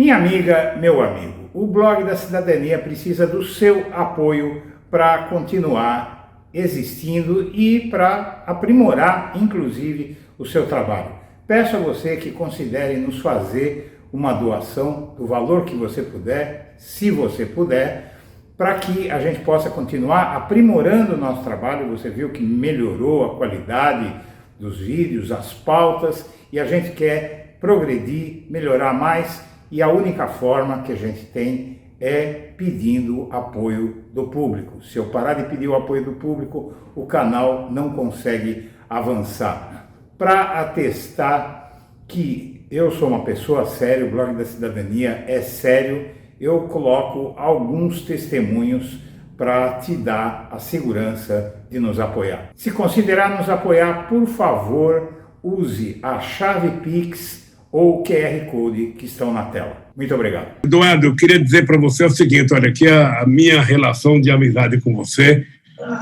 Minha amiga, meu amigo, o Blog da Cidadania precisa do seu apoio para continuar existindo e para aprimorar, inclusive, o seu trabalho. Peço a você que considere nos fazer uma doação do valor que você puder, se você puder, para que a gente possa continuar aprimorando o nosso trabalho. Você viu que melhorou a qualidade dos vídeos, as pautas, e a gente quer progredir, melhorar mais, e a única forma que a gente tem é pedindo apoio do público. Se eu parar de pedir o apoio do público, o canal não consegue avançar. Para atestar que eu sou uma pessoa séria, o Blog da Cidadania é sério, eu coloco alguns testemunhos para te dar a segurança de nos apoiar. Se considerar nos apoiar, por favor, use a chave Pix ou o QR Code que estão na tela. Muito obrigado. Eduardo, eu queria dizer para você o seguinte, olha, que a minha relação de amizade com você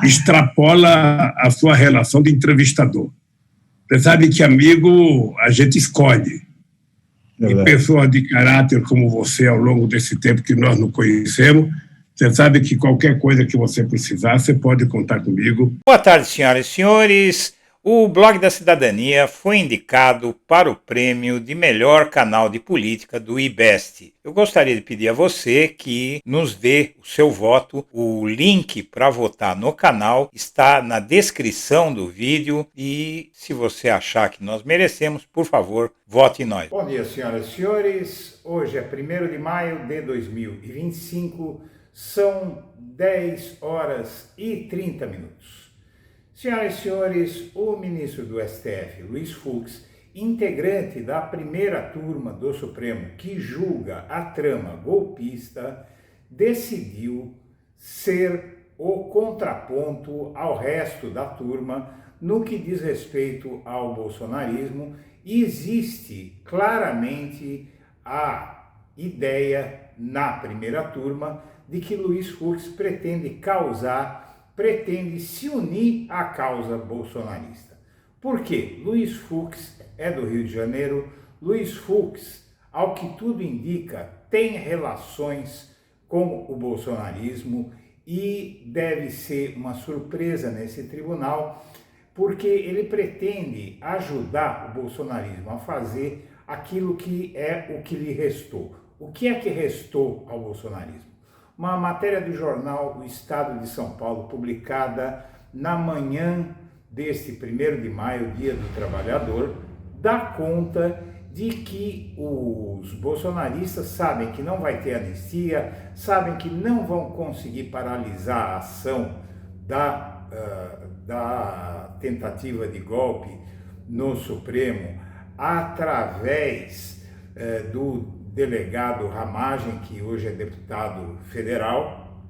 extrapola a sua relação de entrevistador. Você sabe que amigo a gente escolhe. E pessoas de caráter como você, ao longo desse tempo que nós nos conhecemos, você sabe que qualquer coisa que você precisar, você pode contar comigo. Boa tarde, senhoras e senhores. O Blog da Cidadania foi indicado para o prêmio de melhor canal de política do IBEST. Eu gostaria de pedir a você que nos dê o seu voto. O link para votar no canal está na descrição do vídeo e se você achar que nós merecemos, por favor, vote em nós. Bom dia, senhoras e senhores. Hoje é 1º de maio de 2025, são 10 horas e 30 minutos. Senhoras e senhores, o ministro do STF, Luiz Fux, integrante da primeira turma do Supremo que julga a trama golpista, decidiu ser o contraponto ao resto da turma no que diz respeito ao bolsonarismo. E existe claramente a ideia na primeira turma de que Luiz Fux pretende se unir à causa bolsonarista. Por quê? Luiz Fux é do Rio de Janeiro. Luiz Fux, ao que tudo indica, tem relações com o bolsonarismo e deve ser uma surpresa nesse tribunal, porque ele pretende ajudar o bolsonarismo a fazer aquilo que é o que lhe restou. O que é que restou ao bolsonarismo? Uma matéria do jornal O Estado de São Paulo, publicada na manhã deste 1º de maio, Dia do Trabalhador, dá conta de que os bolsonaristas sabem que não vai ter anistia, sabem que não vão conseguir paralisar a ação da tentativa de golpe no Supremo através do delegado Ramagem, que hoje é deputado federal,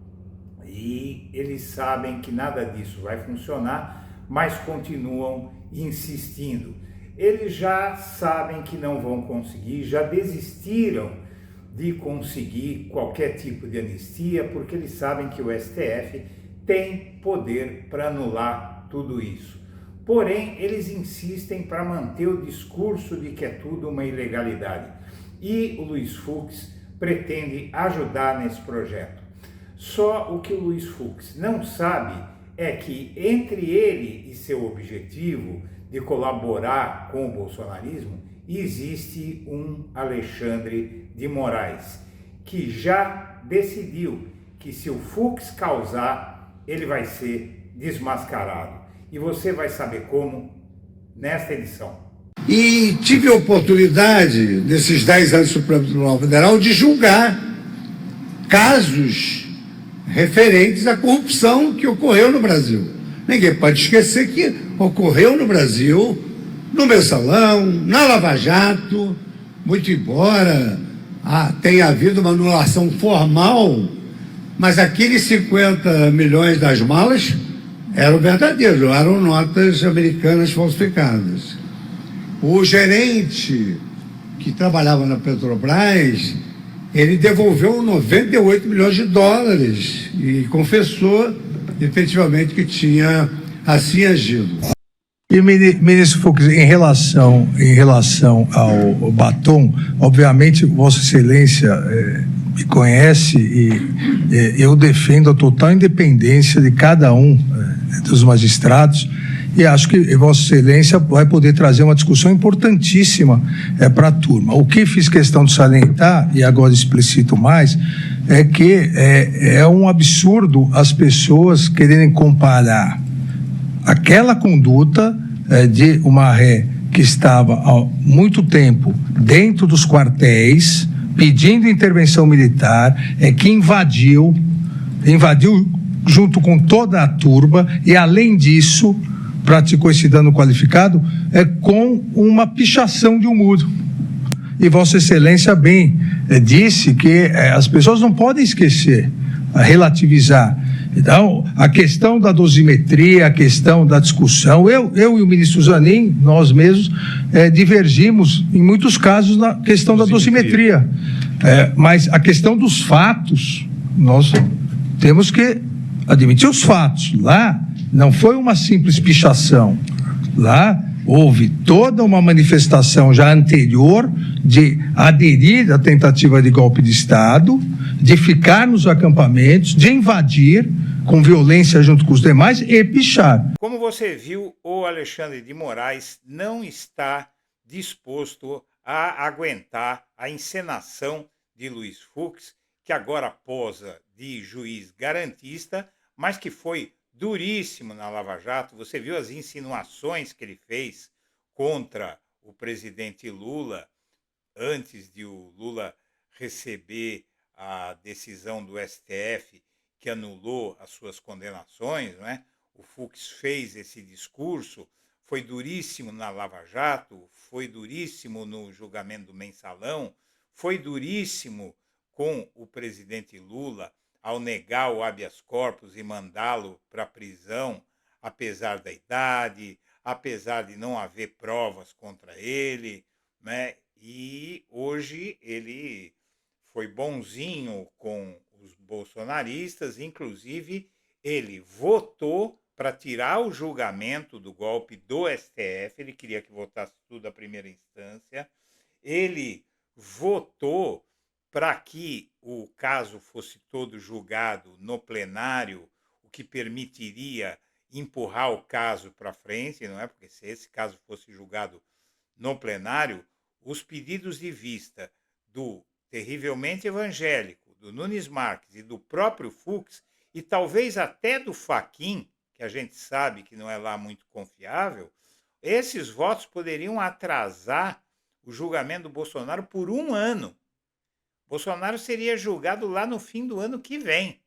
e eles sabem que nada disso vai funcionar, mas continuam insistindo. Eles já sabem que não vão conseguir, já desistiram de conseguir qualquer tipo de anistia, porque eles sabem que o STF tem poder para anular tudo isso. Porém, eles insistem para manter o discurso de que é tudo uma ilegalidade. E o Luiz Fux pretende ajudar nesse projeto. Só o que o Luiz Fux não sabe é que entre ele e seu objetivo de colaborar com o bolsonarismo, existe um Alexandre de Moraes, que já decidiu que se o Fux causar, ele vai ser desmascarado. E você vai saber como nesta edição. E tive a oportunidade, nesses 10 anos do Supremo Tribunal Federal, de julgar casos referentes à corrupção que ocorreu no Brasil. Ninguém pode esquecer que ocorreu no Brasil, no Mensalão, na Lava Jato, muito embora tenha havido uma anulação formal, mas aqueles 50 milhões das malas eram verdadeiros, eram notas americanas falsificadas. O gerente que trabalhava na Petrobras, ele devolveu 98 milhões de dólares e confessou efetivamente que tinha assim agido. E, ministro Fux, em relação ao Batom, obviamente, Vossa Excelência me conhece e eu defendo a total independência de cada um dos magistrados, e acho que Vossa Excelência vai poder trazer uma discussão importantíssima para a turma. O que fiz questão de salientar, e agora explicito mais, é que é um absurdo as pessoas quererem comparar aquela conduta de uma ré que estava há muito tempo dentro dos quartéis, pedindo intervenção militar, que invadiu junto com toda a turba e, além disso, praticou esse dano qualificado com uma pichação de um muro. E Vossa Excelência bem disse que as pessoas não podem esquecer, relativizar. Então, a questão da dosimetria, a questão da discussão, eu e o ministro Zanin, nós mesmos, divergimos em muitos casos na questão da dosimetria. Mas a questão dos fatos, nós temos que admitir os fatos. Lá não foi uma simples pichação. Lá houve toda uma manifestação já anterior de aderir à tentativa de golpe de Estado, de ficar nos acampamentos, de invadir com violência junto com os demais e pichar. Como você viu, o Alexandre de Moraes não está disposto a aguentar a encenação de Luiz Fux, que agora posa de juiz garantista, mas que foi duríssimo na Lava Jato. Você viu as insinuações que ele fez contra o presidente Lula antes de o Lula receber a decisão do STF que anulou as suas condenações, não é? O Fux fez esse discurso, foi duríssimo na Lava Jato, foi duríssimo no julgamento do Mensalão, foi duríssimo com o presidente Lula ao negar o habeas corpus e mandá-lo para a prisão, apesar da idade, apesar de não haver provas contra ele, né? E hoje ele foi bonzinho com os bolsonaristas, inclusive ele votou para tirar o julgamento do golpe do STF, ele queria que votasse tudo à primeira instância, ele votou para que o caso fosse todo julgado no plenário, o que permitiria empurrar o caso para frente, não é? Porque se esse caso fosse julgado no plenário, os pedidos de vista do terrivelmente evangélico, do Nunes Marques e do próprio Fux, e talvez até do Fachin, que a gente sabe que não é lá muito confiável, esses votos poderiam atrasar o julgamento do Bolsonaro por 1 ano. Bolsonaro seria julgado lá no fim do ano que vem.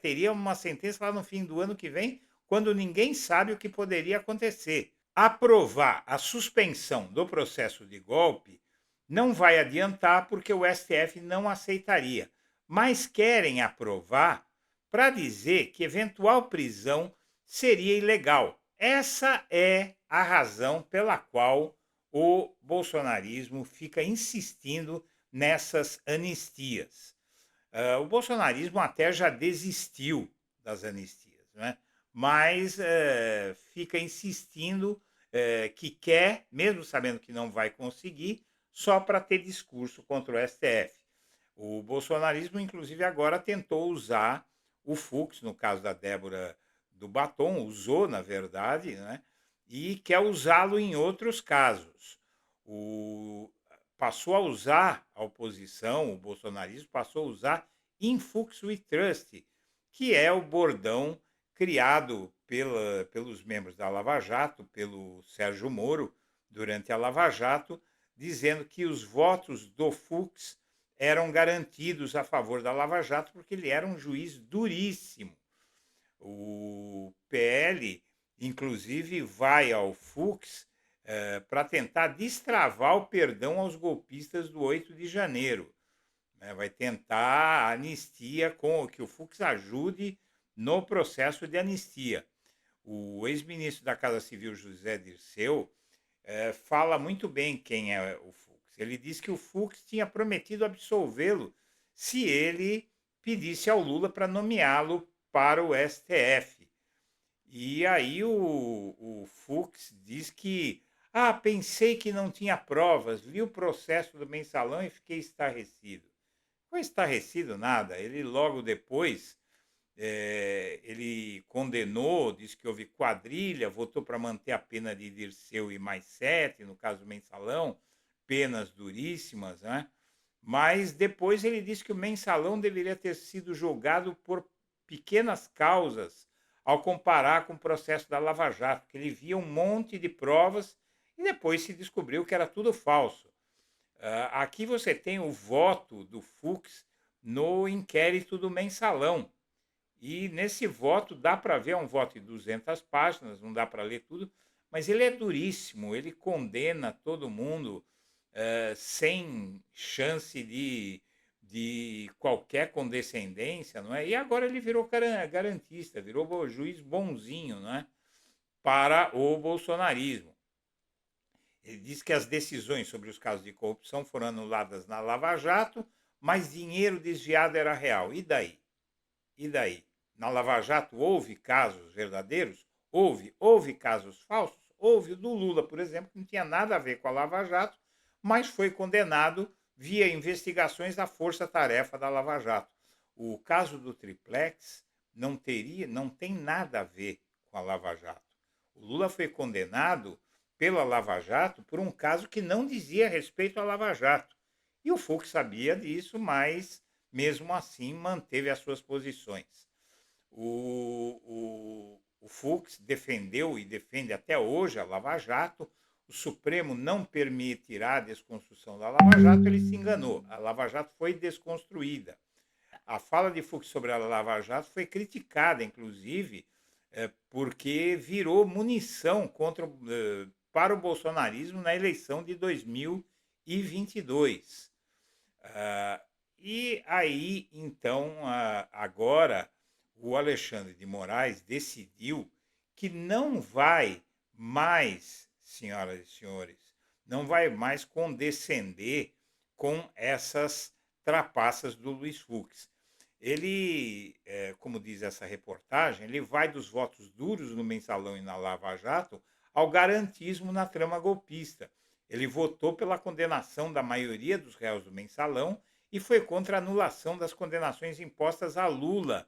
Teria uma sentença lá no fim do ano que vem, quando ninguém sabe o que poderia acontecer. Aprovar a suspensão do processo de golpe não vai adiantar porque o STF não aceitaria, mas querem aprovar para dizer que eventual prisão seria ilegal. Essa é a razão pela qual o bolsonarismo fica insistindo nessas anistias. O bolsonarismo até já desistiu das anistias, né? Mas fica insistindo que quer, mesmo sabendo que não vai conseguir, só para ter discurso contra o STF. O bolsonarismo, inclusive, agora tentou usar o Fux, no caso da Débora do Batom, usou, na verdade, né? E quer usá-lo em outros casos. Passou a usar a oposição, o bolsonarismo passou a usar In Fux We Trust, que é o bordão criado pelos membros da Lava Jato, pelo Sérgio Moro, durante a Lava Jato, dizendo que os votos do Fux eram garantidos a favor da Lava Jato porque ele era um juiz duríssimo. O PL, inclusive, vai ao Fux para tentar destravar o perdão aos golpistas do 8 de janeiro. Vai tentar a anistia, que o Fux ajude no processo de anistia. O ex-ministro da Casa Civil, José Dirceu, fala muito bem quem é o Fux. Ele diz que o Fux tinha prometido absolvê-lo se ele pedisse ao Lula para nomeá-lo para o STF. E aí o Fux diz que, pensei que não tinha provas, vi o processo do mensalão e fiquei estarrecido. Foi estarrecido nada, ele logo depois, ele condenou, disse que houve quadrilha, votou para manter a pena de Dirceu e mais 7, no caso do mensalão, penas duríssimas, né? Mas depois ele disse que o mensalão deveria ter sido julgado por pequenas causas, ao comparar com o processo da Lava Jato, que ele via um monte de provas e depois se descobriu que era tudo falso. Aqui você tem o voto do Fux no inquérito do mensalão. E nesse voto dá para ver, é um voto de 200 páginas, não dá para ler tudo, mas ele é duríssimo, ele condena todo mundo sem chance de qualquer condescendência, não é? E agora ele virou garantista, virou juiz bonzinho, não é? Para o bolsonarismo. Ele diz que as decisões sobre os casos de corrupção foram anuladas na Lava Jato, mas dinheiro desviado era real. E daí? E daí? Na Lava Jato houve casos verdadeiros? Houve casos falsos? Houve o do Lula, por exemplo, que não tinha nada a ver com a Lava Jato, mas foi condenado via investigações da força-tarefa da Lava Jato. O caso do Triplex não tem nada a ver com a Lava Jato. O Lula foi condenado pela Lava Jato por um caso que não dizia respeito à Lava Jato. E o Fux sabia disso, mas mesmo assim manteve as suas posições. O Fux defendeu e defende até hoje a Lava Jato. O Supremo não permitirá a desconstrução da Lava Jato, ele se enganou. A Lava Jato foi desconstruída. A fala de Fux sobre a Lava Jato foi criticada, inclusive, porque virou munição para o bolsonarismo na eleição de 2022. E aí, então, agora, o Alexandre de Moraes decidiu que não vai mais, senhoras e senhores, não vai mais condescender com essas trapaças do Luiz Fux. Ele, como diz essa reportagem, ele vai dos votos duros no mensalão e na Lava Jato ao garantismo na trama golpista. Ele votou pela condenação da maioria dos réus do mensalão e foi contra a anulação das condenações impostas a Lula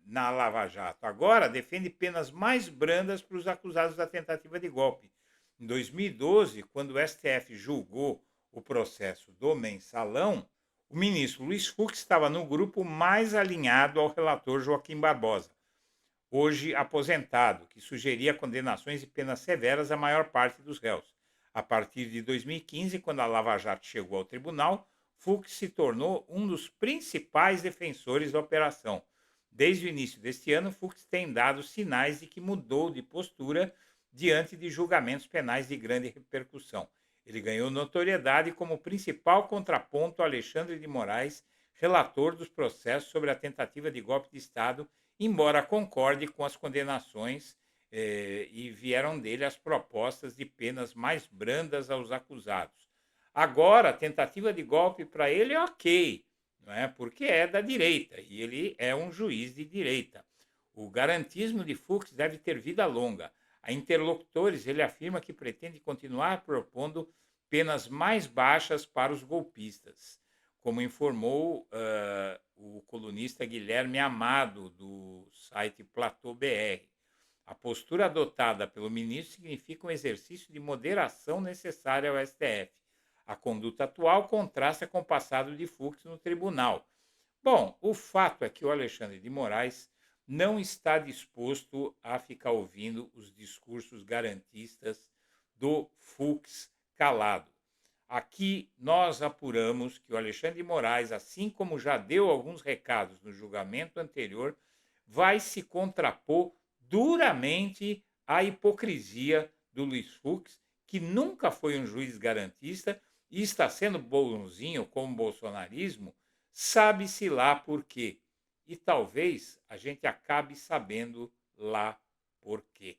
na Lava Jato. Agora defende penas mais brandas para os acusados da tentativa de golpe. Em 2012, quando o STF julgou o processo do mensalão, o ministro Luiz Fux estava no grupo mais alinhado ao relator Joaquim Barbosa, hoje aposentado, que sugeria condenações e penas severas à maior parte dos réus. A partir de 2015, quando a Lava Jato chegou ao tribunal, Fux se tornou um dos principais defensores da operação. Desde o início deste ano, Fux tem dado sinais de que mudou de postura diante de julgamentos penais de grande repercussão. Ele ganhou notoriedade como principal contraponto a Alexandre de Moraes, relator dos processos sobre a tentativa de golpe de Estado, embora concorde com as condenações e vieram dele as propostas de penas mais brandas aos acusados. Agora, a tentativa de golpe para ele é ok, não é? Porque é da direita e ele é um juiz de direita. O garantismo de Fux deve ter vida longa. A interlocutores, ele afirma que pretende continuar propondo penas mais baixas para os golpistas, como informou o colunista Guilherme Amado, do site Platô BR. A postura adotada pelo ministro significa um exercício de moderação necessária ao STF. A conduta atual contrasta com o passado de Fux no tribunal. Bom, o fato é que o Alexandre de Moraes não está disposto a ficar ouvindo os discursos garantistas do Fux calado. Aqui nós apuramos que o Alexandre de Moraes, assim como já deu alguns recados no julgamento anterior, vai se contrapor duramente à hipocrisia do Luiz Fux, que nunca foi um juiz garantista e está sendo bonzinho com o bolsonarismo, sabe-se lá por quê. E talvez a gente acabe sabendo lá por quê.